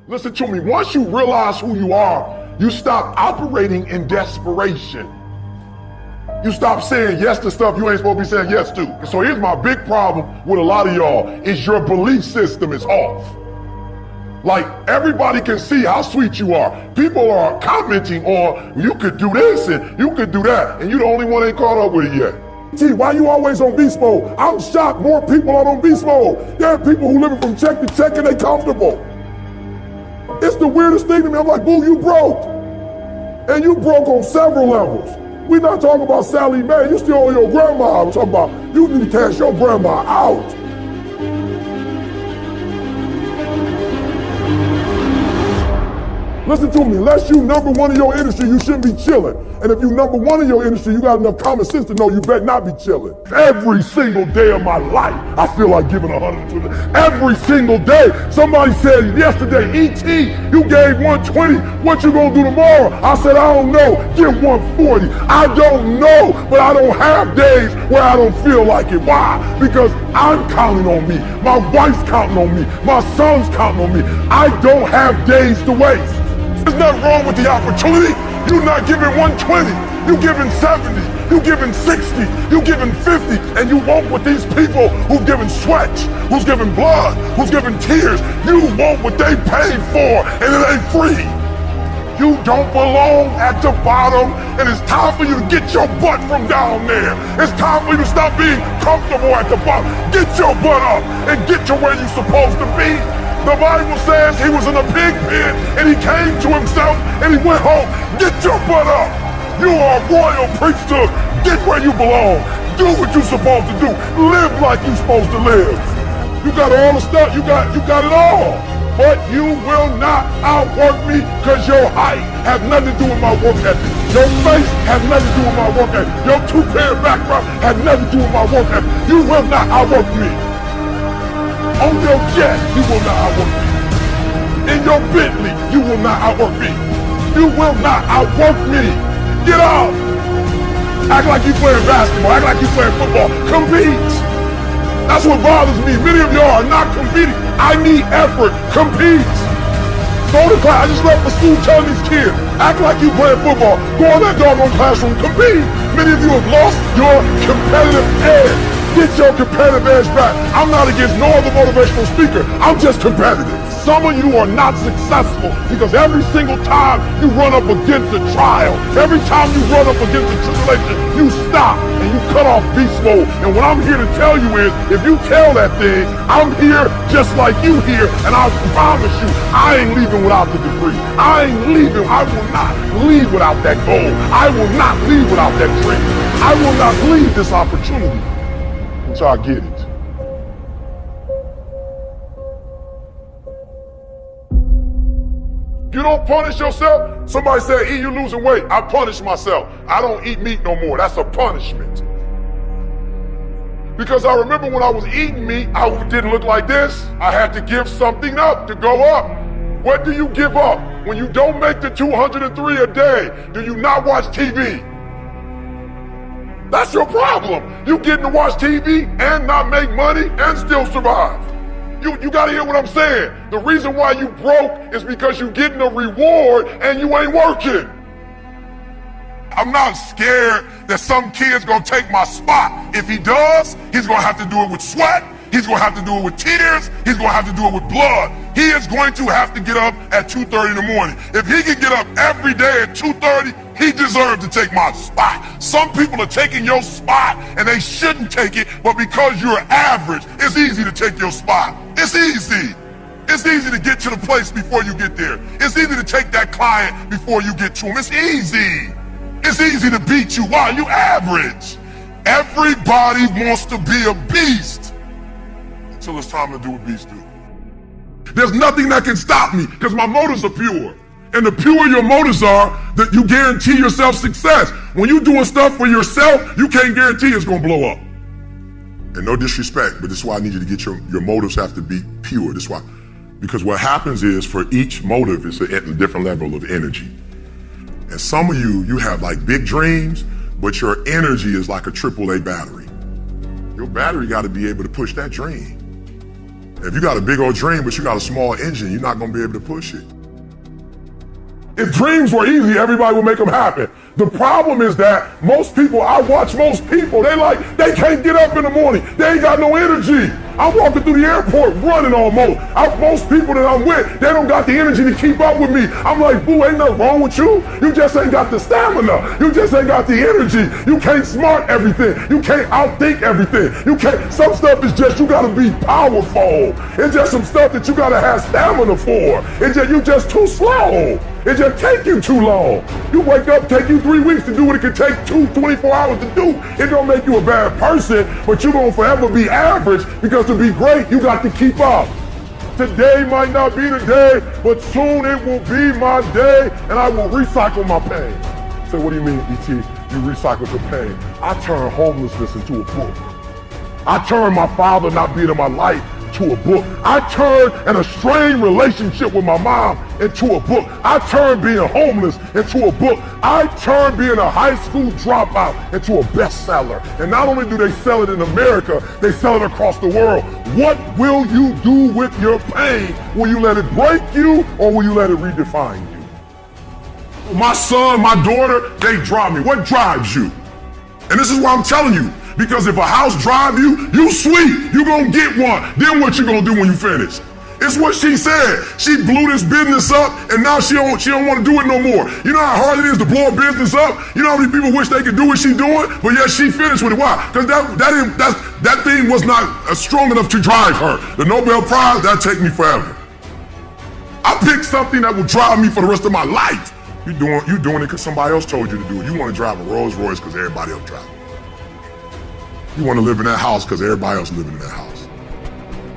Listen to me, once you realize who you are, you stop operating in desperation. You stop saying yes to stuff you ain't supposed to be saying yes to. So here's my big problem with a lot of y'all, is your belief system is off. Like, everybody can see how sweet you are. People are commenting on, you could do this and you could do that, and you the only one ain't caught up with it yet. Gee, why you always on beast mode? I'm shocked more people are on beast mode. There are people who living from check to check and they comfortable. It's the weirdest thing to me. I'm like, boo, you broke. And you broke on several levels. We're not talking about Sally Mae. You still owe your grandma. We're talking about you need to cash your grandma out. Listen to me, unless you number one in your industry, you shouldn't be chilling. And if you number one in your industry, you got enough common sense to know you better not be chilling. Every single day of my life, I feel like giving 100. Every single day. Somebody said yesterday, E.T., you gave 120, what you gonna do tomorrow? I said, I don't know, give 140. I don't know, but I don't have days where I don't feel like it. Why? Because I'm counting on me. My wife's counting on me. My son's counting on me. I don't have days to waste. There's nothing wrong with the opportunity. You're not giving 120. You're giving 70. You're giving 60. You're giving 50. And you want what these people who've given sweat, who's given blood, who's given tears, you want what they paid for, and it ain't free. You don't belong at the bottom, and it's time for you to get your butt from down there. It's time for you to stop being comfortable at the bottom. Get your butt up and get to where you're supposed to be. The Bible says he was in a pig pen and he came to himself and he went home. Get your butt up. You are a royal priesthood. Get where you belong. Do what you're supposed to do. Live like you're supposed to live. You got all the stuff. You got it all. But you will not outwork me because your height has nothing to do with my work ethic. Your face has nothing to do with my work ethic. Your two-parent background has nothing to do with my work ethic. You will not outwork me. On your jet, you will not outwork me. In your Bentley, you will not outwork me. You will not outwork me. Get out. Act like you playing basketball. Act like you playing football. Compete. That's what bothers me. Many of y'all are not competing. I need effort. Compete. Go to class. I just left for school telling these kids, act like you playing football. Go in that doggone classroom. Compete. Many of you have lost your competitive edge. Get your competitive edge back. I'm not against no other motivational speaker. I'm just competitive. Some of you are not successful because every single time you run up against a trial, every time you run up against a tribulation, you stop and you cut off beast mode. And what I'm here to tell you is, if you tell that thing, I'm here just like you here, and I promise you, I ain't leaving without the degree. I ain't leaving. I will not leave without that goal. I will not leave without that dream. I will not leave this opportunity until I get it. You don't punish yourself. Somebody said, E, you losing weight. I punish myself. I don't eat meat no more. That's a punishment. Because I remember when I was eating meat, I didn't look like this. I had to give something up to go up. What do you give up? When you don't make the 203 a day, do you not watch TV? That's your problem. You getting to watch TV and not make money and still survive. You gotta hear what I'm saying. The reason why you broke is because you getting a reward and you ain't working. I'm not scared that some kid's gonna take my spot. If he does, he's gonna have to do it with sweat. He's gonna have to do it with tears. He's gonna have to do it with blood. He is going to have to get up at 2:30 in the morning. If he can get up every day at 2:30, he deserves to take my spot. Some people are taking your spot and they shouldn't take it, but because you're average, it's easy to take your spot. It's easy. It's easy to get to the place before you get there. It's easy to take that client before you get to him. It's easy. It's easy to beat you. Why? You average. Everybody wants to be a beast until it's time to do what beasts do. There's nothing that can stop me because my motives are pure. And the purer your motives are, that you guarantee yourself success. When you're doing stuff for yourself, you can't guarantee it's gonna blow up. And no disrespect, but this is why I need you to get your motives have to be pure. This is why. Because what happens is, for each motive, it's a different level of energy. And some of you have like big dreams, but your energy is like a AAA battery. Your battery gotta be able to push that dream. If you got a big old dream, but you got a small engine, you're not gonna be able to push it. If dreams were easy, everybody would make them happen. The problem is that most people, I watch most people, they can't get up in the morning. They ain't got no energy. I'm walking through the airport running almost. Most people that I'm with, they don't got the energy to keep up with me. I'm like, boo, ain't nothing wrong with you. You just ain't got the stamina. You just ain't got the energy. You can't smart everything. You can't outthink everything. Some stuff is just, you gotta be powerful. It's just some stuff that you gotta have stamina for. You just too slow. It just take you too long. You wake up, take you 3 weeks to do what it could take 24 hours to do. It don't make you a bad person, but you're gonna forever be average, because to be great, you got to keep up. Today might not be the day, but soon it will be my day, and I will recycle my pain. So what do you mean, E.T.? You recycle your pain? I turn homelessness into a book. I turn my father not being in my life to a book. I turned an estranged relationship with my mom into a book. I turned being homeless into a book. I turned being a high school dropout into a bestseller. And not only do they sell it in America, they sell it across the world. What will you do with your pain? Will you let it break you, or will you let it redefine you? My son, my daughter, they drive me. What drives you? And this is what I'm telling you. Because if a house drive you, you sweet, you gonna get one. Then what you gonna do when you finish? It's what she said. She blew this business up, and now she don't want to do it no more. You know how hard it is to blow a business up? You know how many people wish they could do what she doing? But yet she finished with it. Why? Because that thing was not strong enough to drive her. The Nobel Prize, that'll take me forever. I picked something that will drive me for the rest of my life. You doing it because somebody else told you to do it. You want to drive a Rolls Royce because everybody else drives it. You want to live in that house because everybody else living in that house.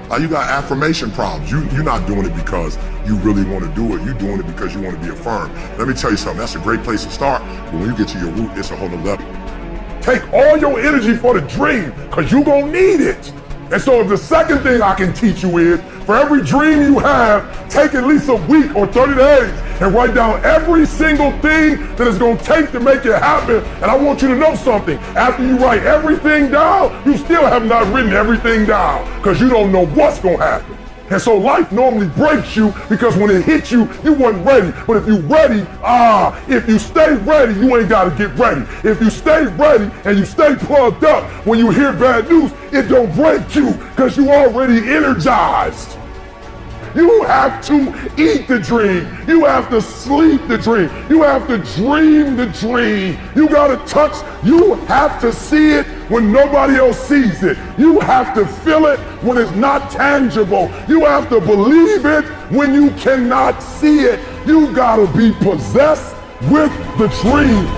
Like, you got affirmation problems. You're not doing it because you really want to do it. You're doing it because you want to be affirmed. Let me tell you something. That's a great place to start. But when you get to your root, it's a whole other level. Take all your energy for the dream, because you're going to need it. And so the second thing I can teach you is, for every dream you have, take at least a week or 30 days and write down every single thing that it's gonna take to make it happen. And I want you to know something. After you write everything down, you still have not written everything down, because you don't know what's gonna happen. And so life normally breaks you, because when it hits you, you wasn't ready. But if you're ready, if you stay ready, you ain't gotta get ready. If you stay ready and you stay plugged up, when you hear bad news, it don't break you, because you already energized. You have to eat the dream. You have to sleep the dream. You have to dream the dream. You gotta touch, you have to see it when nobody else sees it. You have to feel it when it's not tangible. You have to believe it when you cannot see it. You gotta be possessed with the dream.